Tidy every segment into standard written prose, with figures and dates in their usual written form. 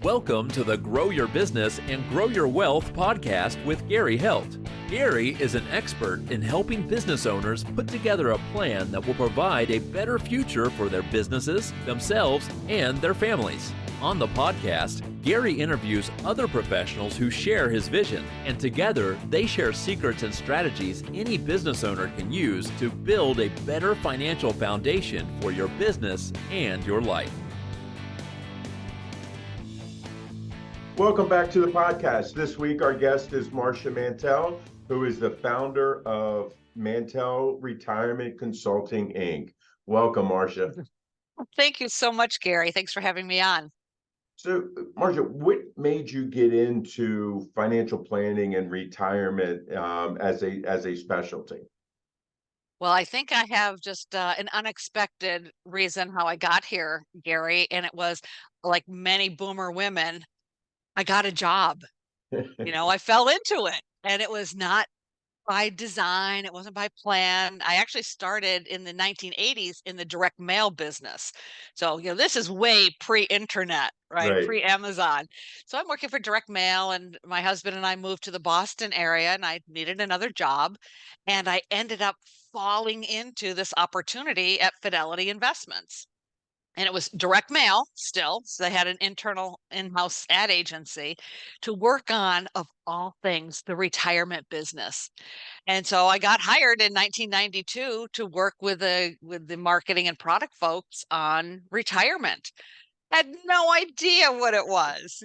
Welcome to the Grow Your Business and Grow Your Wealth podcast with Gary Heldt. Gary is an expert in helping business owners put together a plan that will provide a better future for their businesses, themselves, and their families. On the podcast, Gary interviews other professionals who share his vision, and together they share secrets and strategies any business owner can use to build a better financial foundation for your business and your life. Welcome back to the podcast. This week, our guest is Marcia Mantell, who is the founder of Mantell Retirement Consulting, Inc. Welcome, Marcia. Thank you so much, Gary. Thanks for having me on. So, Marcia, what made you get into financial planning and retirement as a specialty? Well, I think I have just an unexpected reason how I got here, Gary, and it was like many boomer women, I got a job. I fell into it, and it was not by design. It wasn't by plan. I actually started in the 1980s in the direct mail business. So, this is way pre-internet, right? Right. Pre-Amazon. So I'm working for direct mail, and my husband and I moved to the Boston area, and I needed another job. And I ended up falling into this opportunity at Fidelity Investments. And it was direct mail still. So they had an internal in-house ad agency to work on, of all things, the retirement business. And so I got hired in 1992 to work with the marketing and product folks on retirement. Had no idea what it was,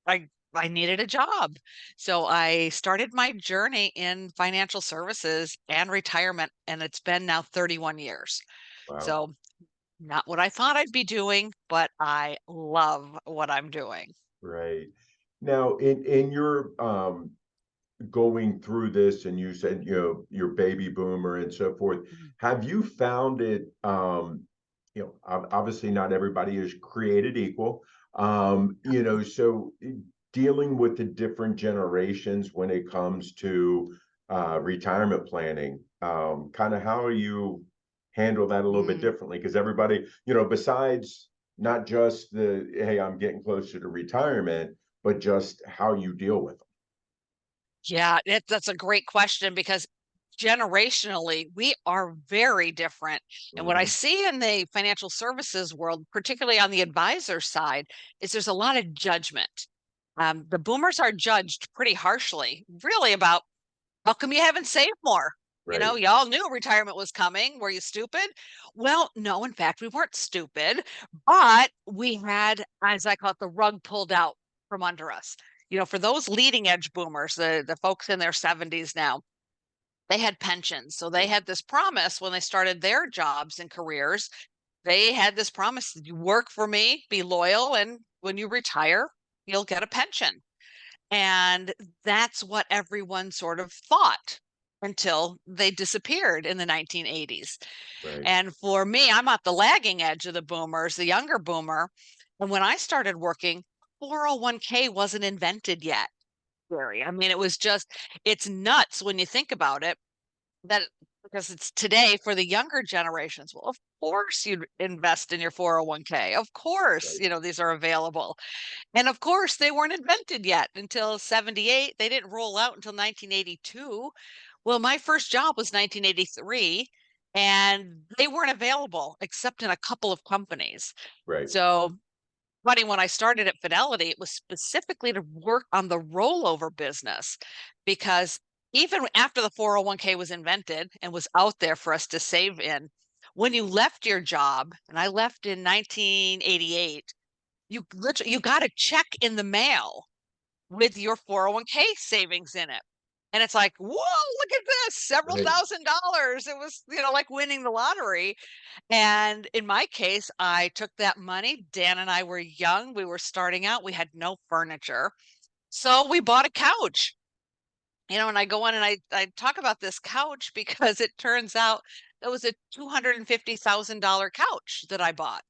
I needed a job. So I started my journey in financial services and retirement, and it's been now 31 years. Wow. So not what I thought I'd be doing, but I love what I'm doing. Right. Now, in your going through this, and you said, you're baby boomer and so forth, have you found it, obviously not everybody is created equal, so dealing with the different generations when it comes to retirement planning, kind of how you handle that a little bit differently? Because everybody, besides not just the, hey, I'm getting closer to retirement, but just how you deal with them. Yeah, that's a great question, because generationally, we are very different. And what I see in the financial services world, particularly on the advisor side, is there's a lot of judgment. The boomers are judged pretty harshly, really, about how come you haven't saved more? Right. Y'all knew retirement was coming. Were you stupid? Well, no, in fact, we weren't stupid, but we had, as I call it, the rug pulled out from under us. For those leading edge boomers, the folks in their 70s now, they had pensions. So they had this promise when they started their jobs and careers. They had this promise: you work for me, be loyal, and when you retire, you'll get a pension. And that's what everyone sort of thought until they disappeared in the 1980s. Right. And for me, I'm at the lagging edge of the boomers, the younger boomer. And when I started working, 401k wasn't invented yet, Gary. I mean, it's nuts when you think about it, that because it's today for the younger generations. Well, of course you'd invest in your 401k. Of course, Right. these are available. And of course, they weren't invented yet until 78. They didn't roll out until 1982. Well, my first job was 1983, and they weren't available except in a couple of companies. Right. So, funny, when I started at Fidelity, it was specifically to work on the rollover business, because even after the 401k was invented and was out there for us to save in, when you left your job, and I left in 1988, you got a check in the mail with your 401k savings in it. And it's like, whoa, look at this, several Right. $1,000s. It was, like winning the lottery. And in my case, I took that money. Dan and I were young. We were starting out. We had no furniture. So we bought a couch. And I go in and I talk about this couch because it turns out it was a $250,000 couch that I bought.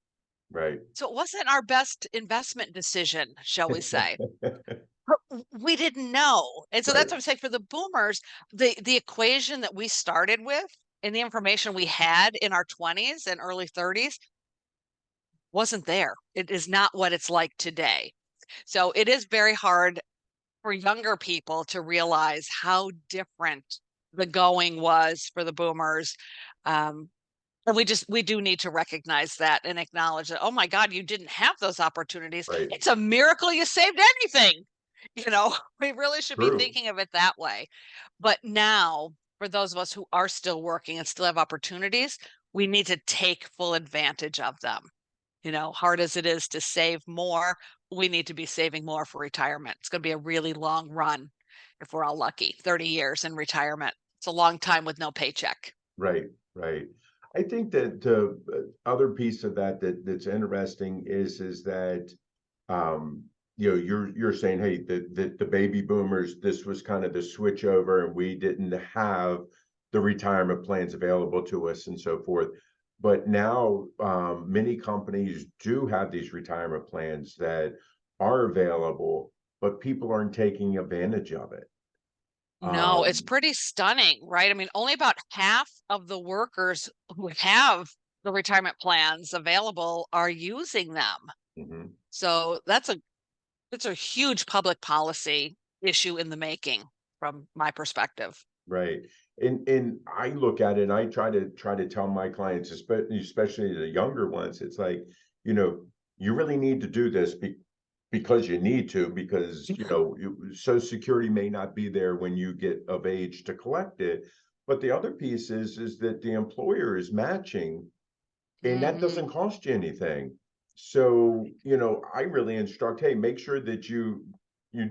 Right. So it wasn't our best investment decision, shall we say. But we didn't know. And so that's Right. what I'm saying, for the boomers, the equation that we started with and the information we had in our 20s and early 30s wasn't there. It is not what it's like today. So it is very hard for younger people to realize how different the going was for the boomers. Um, and we do need to recognize that and acknowledge that, oh my God, you didn't have those opportunities. Right. It's a miracle you saved anything. We really should be True. thinking of it that way. But now, for those of us who are still working and still have opportunities, we need to take full advantage of them. Hard as it is to save more, we need to be saving more for retirement. It's going to be a really long run if we're all lucky. 30 years in retirement. It's a long time with no paycheck. Right, right. I think that the other piece of that's interesting is that you're saying, hey, the baby boomers, this was kind of the switch over, and we didn't have the retirement plans available to us and so forth. But now many companies do have these retirement plans that are available, but people aren't taking advantage of it. No, it's Um, pretty stunning, right? I mean, only about half of the workers who have the retirement plans available are using them. mhm. So it's a huge public policy issue in the making from my perspective. Right. And I look at it and I try to tell my clients, especially the younger ones, it's like, you know, you really need to do this because you need to, because Social Security may not be there when you get of age to collect it. But the other piece is that the employer is matching, and that Hmm. doesn't cost you anything. So, I really instruct, hey, make sure that you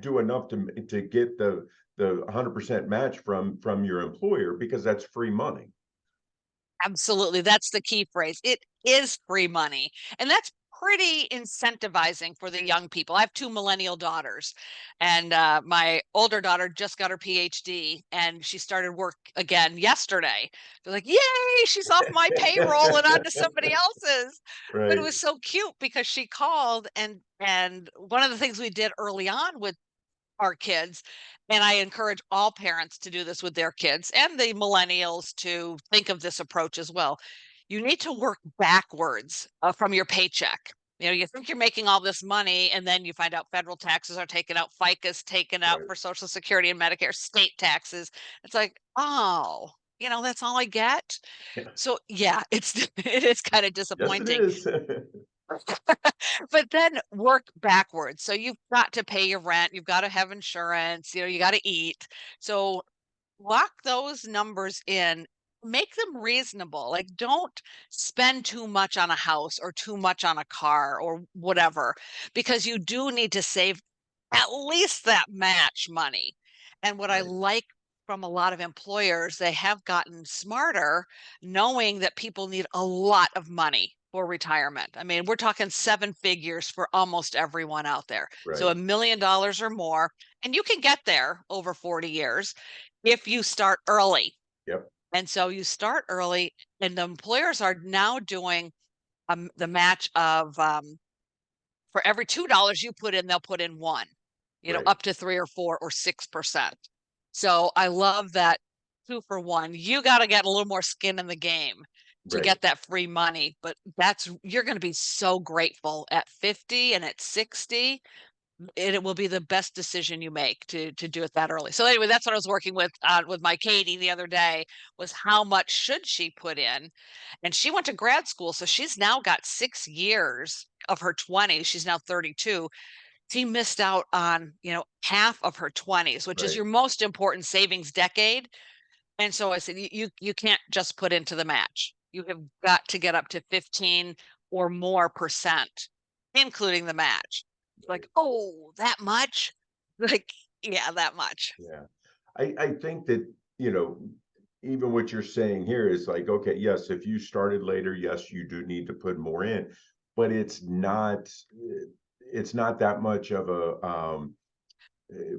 do enough to get the 100% match from your employer, because that's free money. Absolutely. That's the key phrase. It is free money. And that's pretty incentivizing for the young people. I have two millennial daughters, and my older daughter just got her PhD and she started work again yesterday. They're like, yay, she's off my payroll and onto somebody else's. But it Right, was so cute because she called, and one of the things we did early on with our kids, and I encourage all parents to do this with their kids and the millennials to think of this approach as well. You need to work backwards from your paycheck. You think you're making all this money, and then you find out federal taxes are taken out, FICA's taken out right. for Social Security and Medicare, state taxes. It's like, oh, that's all I get. Yeah. So yeah, it is kind of Yes, it disappointing. is. But then work backwards. So you've got to pay your rent, you've got to have insurance, you got to eat. So lock those numbers in, make them reasonable. Like, don't spend too much on a house or too much on a car or whatever, because you do need to save at least that match money. And what I Right, like from a lot of employers, they have gotten smarter, knowing that people need a lot of money for retirement. I mean, we're talking seven figures for almost everyone out there. So right. $1 million or more, and you can get there over 40 years if you start early. Yep, And so you start early, and the employers are now doing the match of for every $2 you put in, they'll put in one, right, up to 3 or 4 or 6%. So I love that 2 for 1. You got to get a little more skin in the game to right. get that free money. But you're going to be so grateful at 50 and at 60. It will be the best decision you make to do it that early. So anyway, that's what I was working with my Katie the other day, was how much should she put in? And she went to grad school, so she's now got 6 years of her 20s. She's now 32. She missed out on, half of her 20s, which is Right. your most important savings decade. And so I said, you can't just put into the match. You have got to get up to 15 or more percent, including the match. Like, oh, that much? Like, yeah, that much. Yeah. I think that, you know, even what you're saying here is like, okay, yes, if you started later, yes, you do need to put more in, but it's not that much of a eh,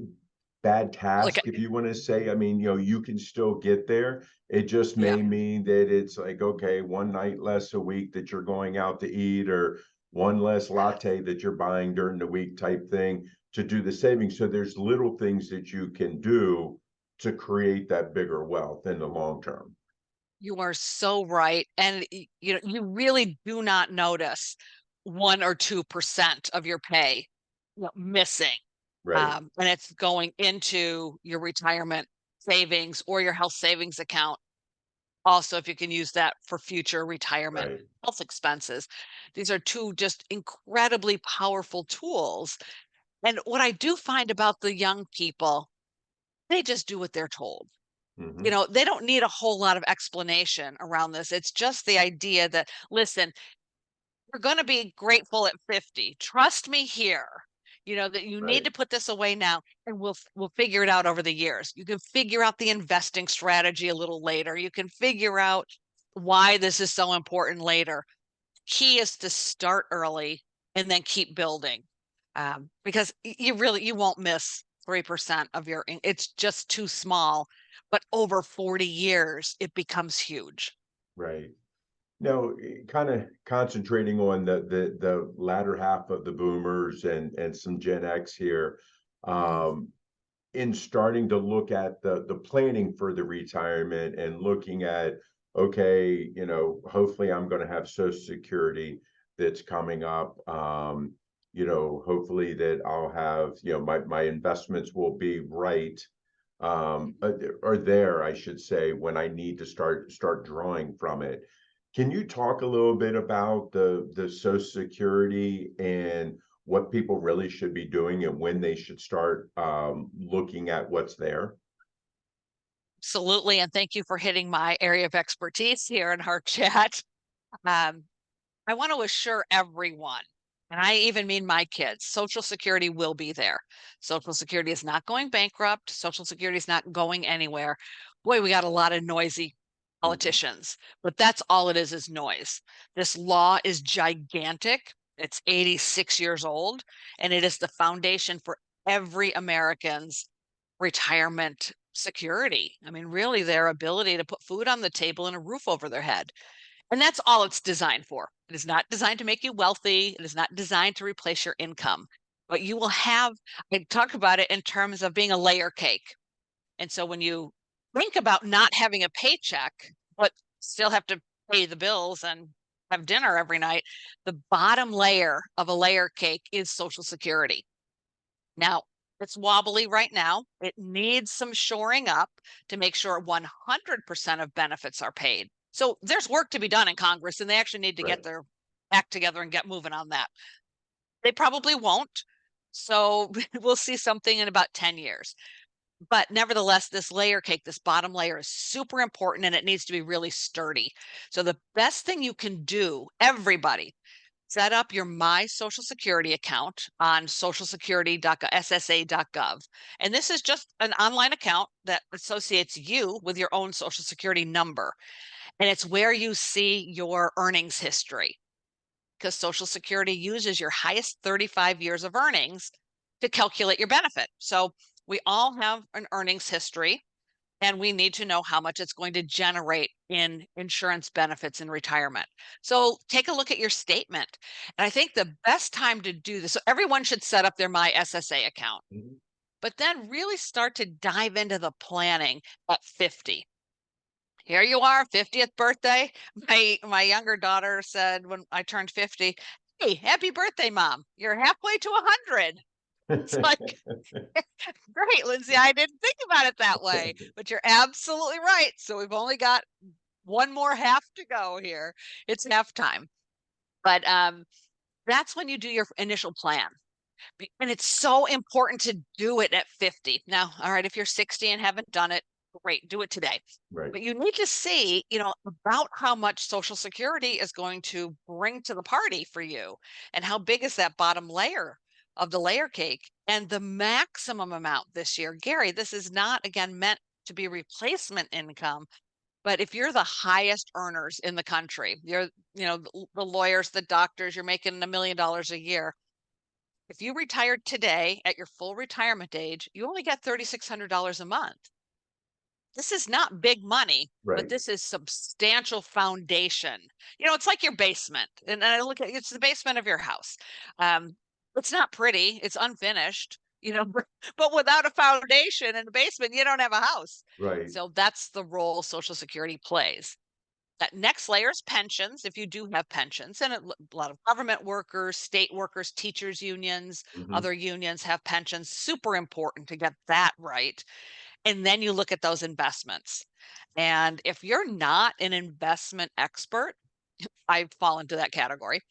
bad Like, task, if you want to say. I mean, you can still get there. It just yeah, may mean that it's like, okay, one night less a week that you're going out to eat, or one less latte that you're buying during the week type thing to do the savings. So there's little things that you can do to create that bigger wealth in the long term. you are so right. And you really do not notice 1 or 2% of your pay, missing. Right, And it's going into your retirement savings or your health savings account. Also, if you can use that for future retirement right. health expenses. These are two just incredibly powerful tools. And what I do find about the young people, they just do what they're told. Mhm. They don't need a whole lot of explanation around this. It's just the idea that, listen, you're going to be grateful at 50. Trust me here. That you need Right, to put this away now, and we'll figure it out over the years. You can figure out the investing strategy a little later. You can figure out why this is so important later. Key is to start early and then keep building. Because you won't miss 3% of it's just too small, but over 40 years it becomes huge. right. No, kind of concentrating on the latter half of the boomers and some Gen X here. Mm. Um, in starting to look at the planning for the retirement and looking at, okay, hopefully I'm going to have Social Security that's coming up. Hopefully that I'll have, my investments will be right, or there, I should say, when I need to start drawing from it. Can you talk a little bit about the Social Security and what people really should be doing and when they should start looking at what's there? Absolutely. And thank you for hitting my area of expertise here in our chat. Um, I want to assure everyone, and I even mean my kids, Social Security will be there. Social Security is not going bankrupt. Social Security is not going anywhere. Boy, we got a lot of noisy Mhm. politicians, but that's all it is noise. This law is gigantic. It's 86 years old, and it is the foundation for every American's retirement security. I mean, really, their ability to put food on the table and a roof over their head. And that's all it's designed for. It is not designed to make you wealthy. It is not designed to replace your income. But you will have, I talk about it in terms of being a layer cake. And so when you think about not having a paycheck, but still have to pay the bills and have dinner every night, the bottom layer of a layer cake is Social Security. Now, it's wobbly right now. It needs some shoring up to make sure 100% of benefits are paid. So there's work to be done in Congress, and they actually need to get Right, their act together and get moving on that. They probably won't. So we'll see something in about 10 years. But nevertheless, this layer cake, this bottom layer is super important and it needs to be really sturdy. So the best thing you can do, everybody, set up your My Social Security account on socialsecurity.ssa.gov. And this is just an online account that associates you with your own Social Security number. And it's where you see your earnings history because Social Security uses your highest 35 years of earnings to calculate your benefit. So we all have an earnings history and we need to know how much it's going to generate in insurance benefits in retirement. So take a look at your statement. And I think the best time to do this, so everyone should set up their My SSA account, mhm, but then really start to dive into the planning at 50. Here you are, 50th birthday. My younger daughter said when I turned 50, "Hey, happy birthday, mom. You're halfway to 100." It's like, great, Lindsay. I didn't think about it that way, but you're absolutely right. So we've only got one more half to go here. It's halftime. But that's when you do your initial plan. And it's so important to do it at 50. Now, all right, if you're 60 and haven't done it, great, do it today. right, But you need to see, about how much Social Security is going to bring to the party for you and how big is that bottom layer of the layer cake and the maximum amount this year. Gary, this is not, again, meant to be replacement income. But if you're the highest earners in the country, you're, the lawyers, the doctors, you're making $1 million a year. If you retired today at your full retirement age, you only get $3,600 a month. This is not big money, but right, this is substantial foundation. It's like your basement. And I look at it's the basement of your house. It's not pretty, it's unfinished, but without a foundation in the basement, you don't have a house. right. So that's the role Social Security plays. That next layer is pensions, if you do have pensions, and a lot of government workers, state workers, teachers unions, Mhm. other unions have pensions. Super important to get that right. And then you look at those investments. And if you're not an investment expert, I fall into that category.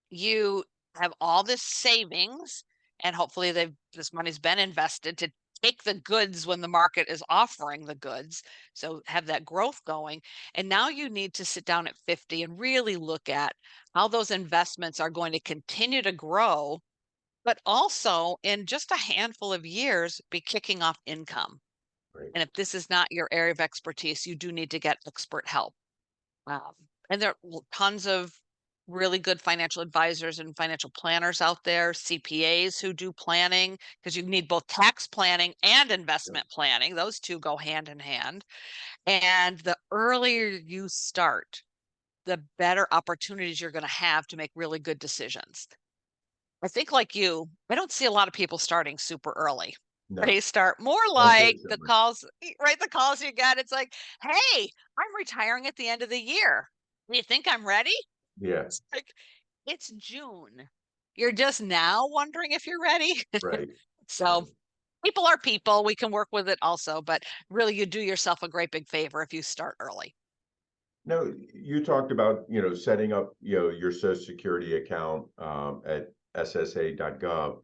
You have all this savings, and hopefully this money's been invested to take the goods when the market is offering the goods. So have that growth going. And now you need to sit down at 50 and really look at how those investments are going to continue to grow, but also in just a handful of years be kicking off income. Right. And if this is not your area of expertise, you do need to get expert help. Um, and there are tons of really good financial advisors and financial planners out there, CPAs who do planning, because you need both tax planning and Yep. investment planning. Those two go hand in hand. And the earlier you start, the better opportunities you're going to have to make really good decisions. I think, like you, I don't see a lot of people starting super early. No, They start more like the unfortunately. calls, right? The calls you get. It's like, hey, I'm retiring at the end of the year. Do you think I'm ready? Yeah, It's like, it's June. You're just now wondering if you're ready. right, So right. people are people. We can work with it also, but really, you do yourself a great big favor if you start early. No, you talked about, setting up, your Social Security account at ssa.gov.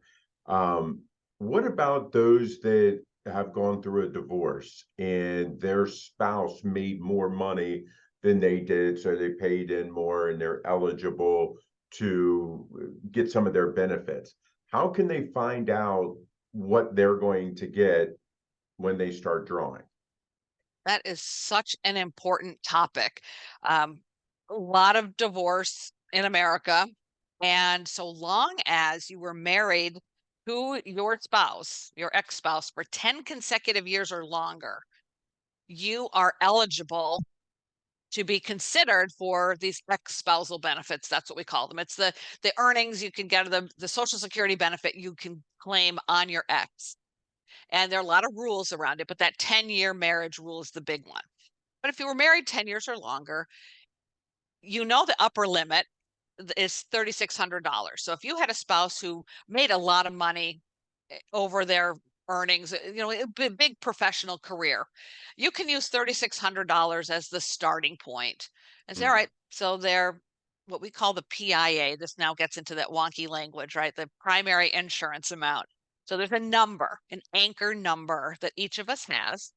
What about those that have gone through a divorce and their spouse made more money than they did, so they paid in more and they're eligible to get some of their benefits? How can they find out what they're going to get when they start drawing? That is such an important topic. A lot of divorce in America. And so long as you were married to your spouse, your ex-spouse, for 10 consecutive years or longer, you are eligible to be considered for these ex-spousal benefits. That's what we call them. It's the earnings you can get, the Social Security benefit you can claim on your ex. And there are a lot of rules around it, but that 10-year marriage rule is the big one. But if you were married 10 years or longer, the upper limit is $3,600. So if you had a spouse who made a lot of money over their earnings, a big professional career, you can use $3,600 as the starting point and say, all Mhm. right, so they're what we call the PIA. This now gets into that wonky language, right? The primary insurance amount. So there's a number, an anchor number that each of us has.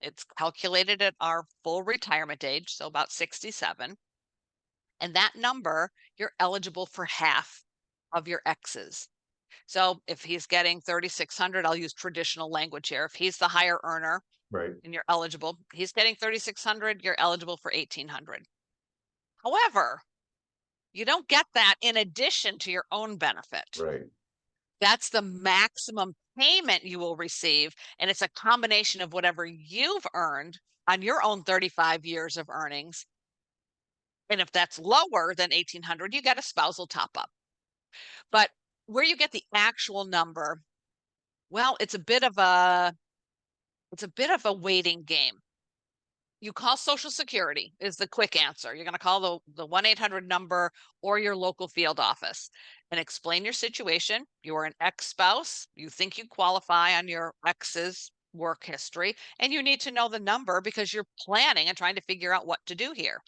It's calculated at our full retirement age, so about 67. And that number, you're eligible for half of your X's. So if he's getting 3,600, I'll use traditional language here. If he's the higher earner Right, and you're eligible, he's getting 3,600, you're eligible for 1,800. However, you don't get that in addition to your own benefit. right, That's the maximum payment you will receive. And it's a combination of whatever you've earned on your own 35 years of earnings. And if that's lower than 1,800, you get a spousal top up. But where you get the actual number, well, it's a bit of a waiting game. You call Social Security is the quick answer. You're going to call the 1-800 number or your local field office and explain your situation. You are an ex-spouse. You think you qualify on your ex's work history, and you need to know the number because you're planning and trying to figure out what to do here.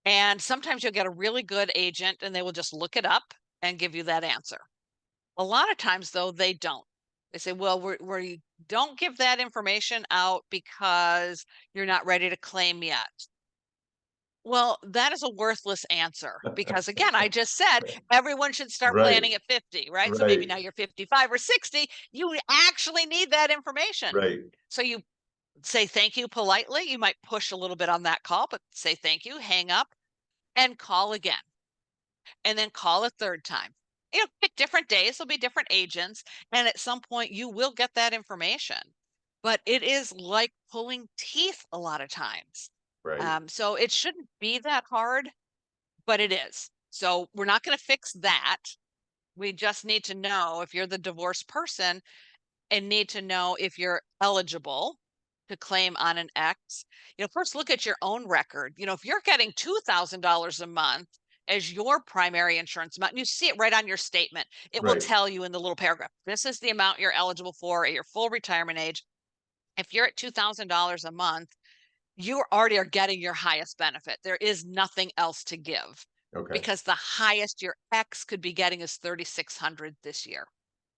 And sometimes you'll get a really good agent and they will just look it up and give you that answer. A lot of times, though, they don't. They say, well, we don't give that information out because you're not ready to claim yet. Well, that is a worthless answer because, again, I just said everyone should start right, planning at 50, right? So maybe right, now you're 55 or 60. You actually need that information. right, So you say thank you politely. You might push a little bit on that call, but say thank you, hang up, and call again, and then call a third time. Pick different days, there'll be different agents, and at some point you will get that information. But it is like pulling teeth a lot of times. right, So it shouldn't be that hard, but it is. So we're not going to fix that. We just need to know if you're the divorced person and need to know if you're eligible to claim on an X, first look at your own record. If you're getting $2,000 a month as your primary insurance amount, and you see it right on your statement, it will Right. tell you in the little paragraph, this is the amount you're eligible for at your full retirement age. If you're at $2,000 a month, you already are getting your highest benefit. There is nothing else to give Okay. because the highest your X could be getting is 3,600 this year.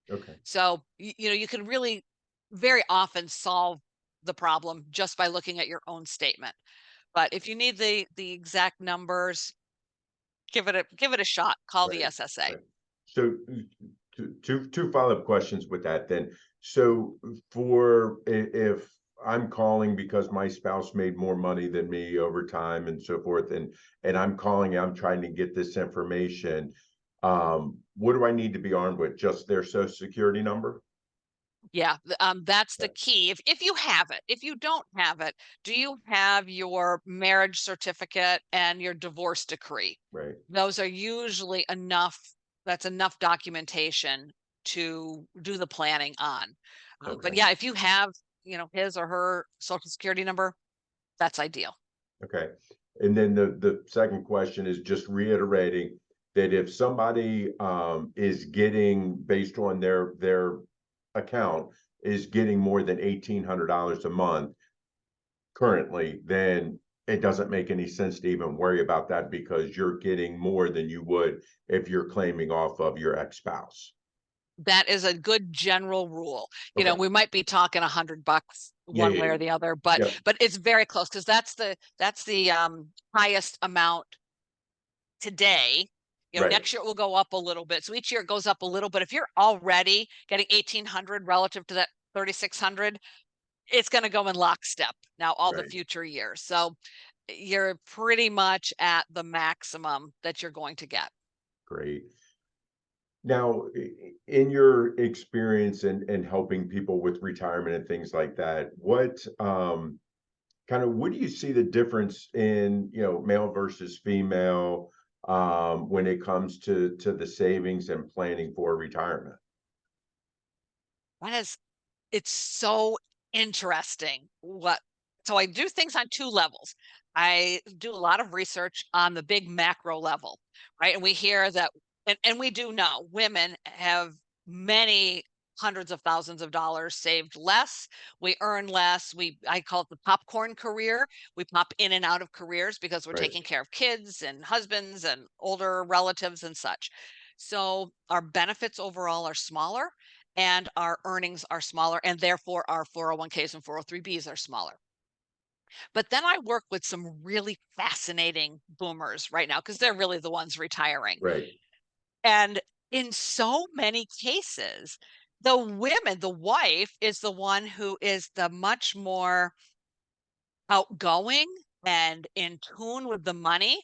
Okay. So, you can really very often solve the problem just by looking at your own statement. But if you need the exact numbers, give it a shot. Call the Right. SSA. Right. So two follow-up questions with that then. So for if I'm calling because my spouse made more money than me over time and so forth, and I'm calling, I'm trying to get this information, what do I need to be armed with? Just their social security number? Yeah, that's the Okay. key. If you have it, if you don't have it, do you have your marriage certificate and your divorce decree? Right. Those are usually enough. That's enough documentation to do the planning on. But Okay. yeah, if you have, his or her social security number, that's ideal. Okay. And then the second question is just reiterating that if somebody is getting based on their account is getting more than $1,800 a month currently, then it doesn't make any sense to even worry about that because you're getting more than you would if you're claiming off of your ex-spouse. That is a good general rule. Okay. We might be talking $100 Yeah, one yeah, way or yeah. the other, but Yep. it's very close because that's the highest amount today. Right. Next year it will go up a little bit. So each year it goes up a little bit. If you're already getting 1,800 relative to that 3,600, it's going to go in lockstep now all the Right. future years. So you're pretty much at the maximum that you're going to get. Great. Now, in your experience in helping people with retirement and things like that, what kind of what do you see the difference in, male versus female when it comes to the savings and planning for retirement? That is It's so interesting so I do things on two levels. I do a lot of research on the big macro level, right? And we hear that, and we do know women have many hundreds of thousands of dollars saved less. We earn less. I call it the popcorn career. We pop in and out of careers because we're Right. taking care of kids and husbands and older relatives and such. So our benefits overall are smaller and our earnings are smaller, and therefore our 401ks and 403bs are smaller. But then I work with some really fascinating boomers right now because they're really the ones retiring. Right. And in so many cases, the wife is the one who is the much more outgoing and in tune with the money.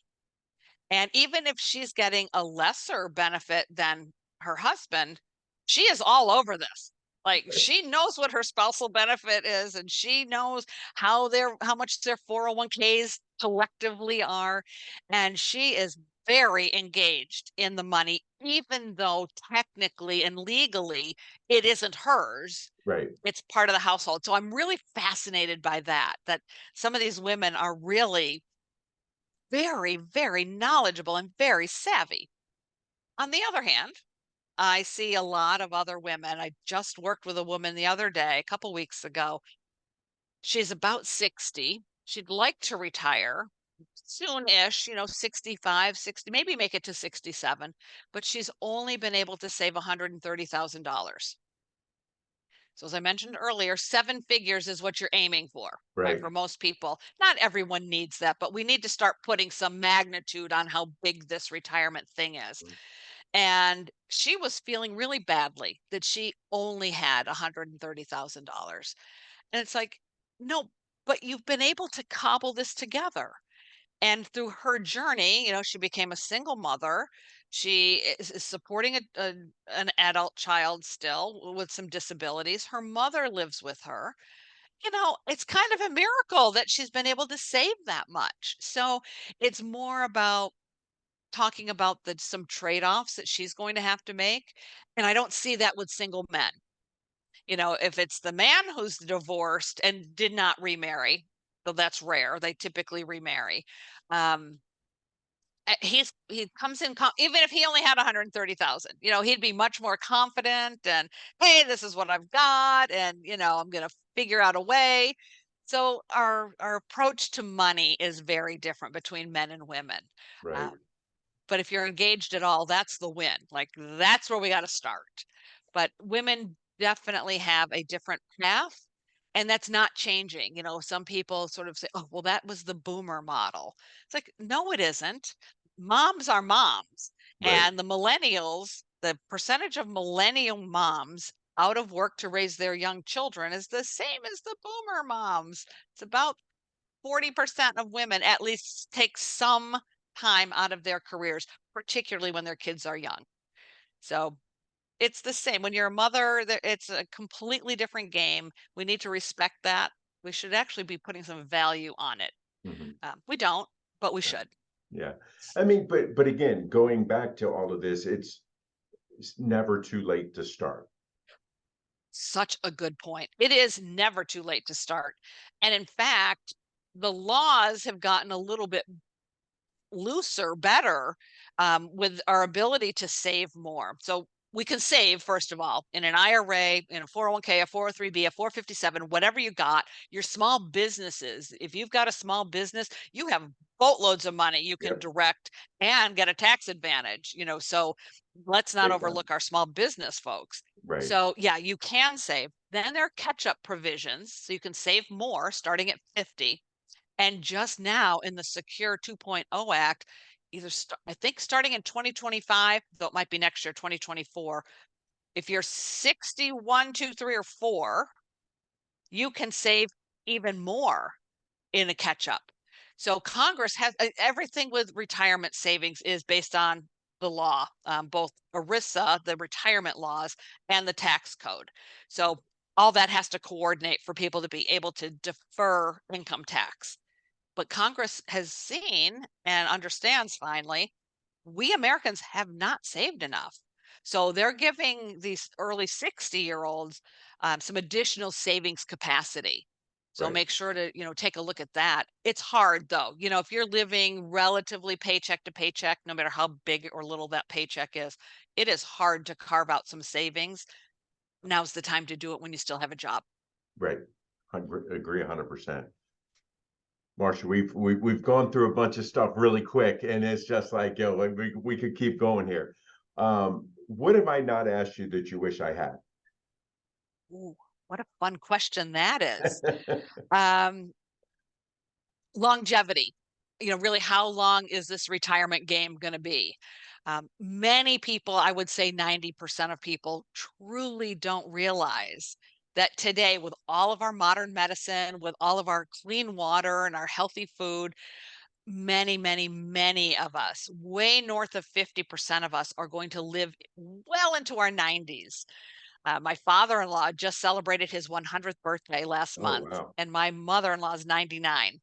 And even if she's getting a lesser benefit than her husband, she is all over this. Like Right. she knows what her spousal benefit is and she knows how much their 401ks collectively are. And she is very engaged in the money, even though technically and legally it isn't hers. Right. It's part of the household. So I'm really fascinated by that some of these women are really very, very knowledgeable and very savvy. On the other hand, I see a lot of other women. I just worked with a woman the other day, a couple weeks ago. She's about 60. She'd like to retire soon-ish, 65, 60, maybe make it to 67, but she's only been able to save $130,000. So as I mentioned earlier, seven figures is what you're aiming for, right? Right. For most people. Not everyone needs that, but we need to start putting some magnitude on how big this retirement thing is. Mm. And she was feeling really badly that she only had $130,000. And it's like, no, but you've been able to cobble this together. And through her journey, she became a single mother. She is supporting an adult child still with some disabilities. Her mother lives with her. It's kind of a miracle that she's been able to save that much. So it's more about talking about some trade-offs that she's going to have to make. And I don't see that with single men. If it's the man who's divorced and did not remarry, so that's rare. They typically remarry. Um, he comes in even if he only had 130,000, he'd be much more confident and, hey, this is what I've got, and I'm going to figure out a way. So our approach to money is very different between men and women. Right. Um, but if you're engaged at all, that's the win. Like, that's where we got to start. But women definitely have a different path, and that's not changing. Some people sort of say, oh, well, that was the boomer model. It's like, no, it isn't. Moms are moms. Right. And the millennials, the percentage of millennial moms out of work to raise their young children is the same as the boomer moms. It's about 40% of women at least take some time out of their careers, particularly when their kids are young. So it's the same. When you're a mother, it's a completely different game. We need to respect that. We should actually be putting some value on it. Mhm. We don't, but we Right. should. Yeah. I mean, but again, going back to all of this, it's never too late to start. Such a good point. It is never too late to start. And in fact, the laws have gotten a little bit looser, better, with our ability to save more. So we can save, first of all, in an IRA, in a 401k, a 403b, a 457, whatever you got. Your small businesses, if you've got a small business, you have boatloads of money you can Yep. direct and get a tax advantage. So let's not Big time. overlook our small business folks. Right. So yeah, you can save. Then there are catch-up provisions, so you can save more starting at 50. And just now in the Secure 2.0 Act, I think starting in 2025, though it might be next year, 2024, if you're 61, 2, 3, or 4, you can save even more in a catch up. So Congress has everything with retirement savings is based on the law, both ERISA, the retirement laws, and the tax code. So all that has to coordinate for people to be able to defer income tax. But Congress has seen and understands finally, we Americans have not saved enough. So they're giving these early 60-year-olds some additional savings capacity. So Right. make sure to, take a look at that. It's hard though. If you're living relatively paycheck to paycheck, no matter how big or little that paycheck is, it is hard to carve out some savings. Now's the time to do it when you still have a job. Right. Agree 100%. Marcia, we've gone through a bunch of stuff really quick, and it's just like, like we could keep going here. What have I not asked you that you wish I had? Ooh, what a fun question that is. Um, Longevity. Really, how long is this retirement game going to be? Many people, I would say 90% of people, truly don't realize that today, with all of our modern medicine, with all of our clean water and our healthy food, many, many, many of us, way north of 50% of us, are going to live well into our 90s. My father-in-law just celebrated his 100th birthday last Oh, month, wow. and my mother-in-law is 99.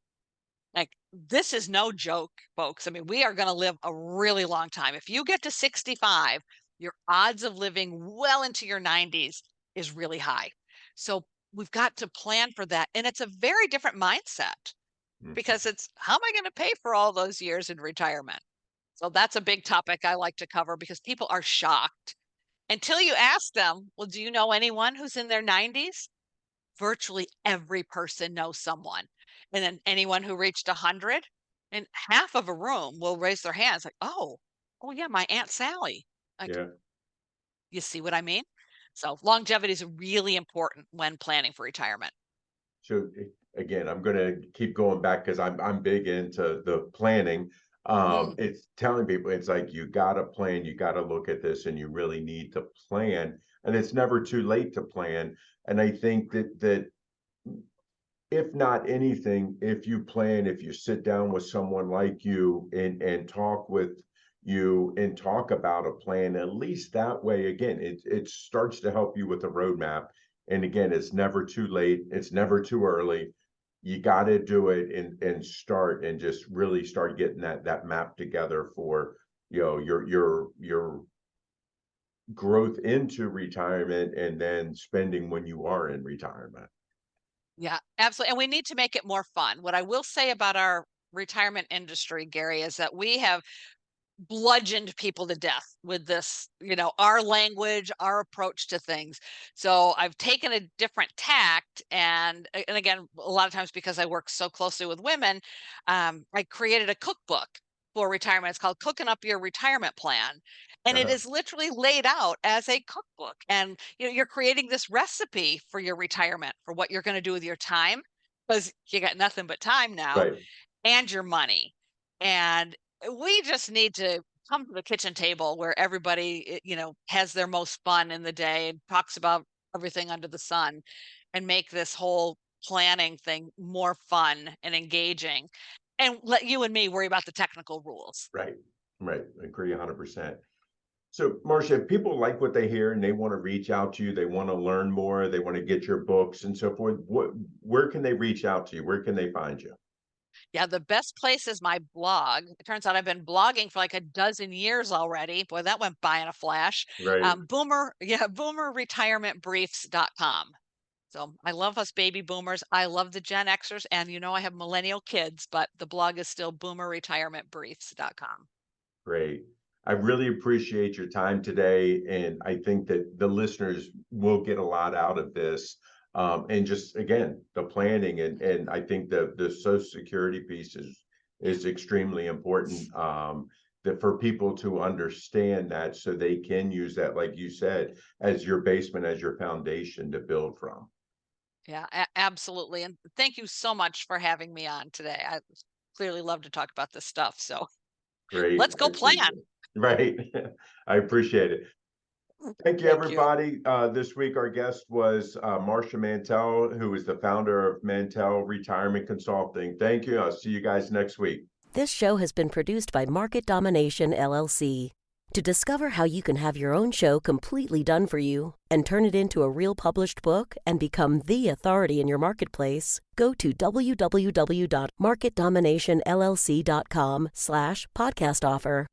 Like, this is no joke, folks. I mean, we are going to live a really long time. If you get to 65, your odds of living well into your 90s is really high. So we've got to plan for that. And it's a very different mindset Mhm. because it's, how am I going to pay for all those years in retirement? So that's a big topic I like to cover because people are shocked until you ask them, well, do you know anyone who's in their 90s? Virtually every person knows someone. And then anyone who reached 100, and half of a room will raise their hands like, oh yeah, my Aunt Sally. Like, Yeah. you see what I mean? So longevity is really important when planning for retirement. So again, I'm going to keep going back because I'm big into the planning. Mm, It's telling people it's like you got to plan, you got to look at this, and you really need to plan. And it's never too late to plan. And I think that if not anything, if you plan, if you sit down with someone like you and talk with you and talk about a plan, at least that way, again, it starts to help you with a roadmap. And again, it's never too late, it's never too early. You got to do it and start and just really start getting that map together for your growth into retirement and then spending when you are in retirement. Yeah, absolutely. And we need to make it more fun. What I will say about our retirement industry, Gary, is that we have bludgeoned people to death with this, our language, our approach to things. So I've taken a different tact, and again, a lot of times because I work so closely with women, I created a cookbook for retirement. It's called Cooking Up Your Retirement Plan. And it Uh-huh. is literally laid out as a cookbook. And you're creating this recipe for your retirement, for what you're going to do with your time, because you got nothing but time now, Right. and your money. And we just need to come to the kitchen table where everybody, has their most fun in the day and talks about everything under the sun, and make this whole planning thing more fun and engaging, and let you and me worry about the technical rules. Right. Right. Agree 100%. So, Marcia, if people like what they hear and they want to reach out to you, they want to learn more, they want to get your books and so forth, where can they reach out to you? Where can they find you? Yeah, the best place is my blog. It turns out I've been blogging for like a dozen years already. Boy, that went by in a flash. Right. Boomerretirementbriefs.com. So I love us baby boomers. I love the Gen Xers, and I have millennial kids, but the blog is still boomerretirementbriefs.com. Great. I really appreciate your time today, and I think that the listeners will get a lot out of this. And just again, the planning and I think the Social Security piece is extremely important. That for people to understand that so they can use that, like you said, as your basement, as your foundation to build from. Yeah, absolutely. And thank you so much for having me on today. I clearly love to talk about this stuff. So Great. let's I go appreciate plan. it. Right. I appreciate it. Thank you, Thank you. everybody. This week, our guest was Marcia Mantell, who is the founder of Mantell Retirement Consulting. Thank you. I'll see you guys next week. This show has been produced by Market Domination, LLC. To discover how you can have your own show completely done for you and turn it into a real published book and become the authority in your marketplace, go to www.marketdominationllc.com/podcast offer.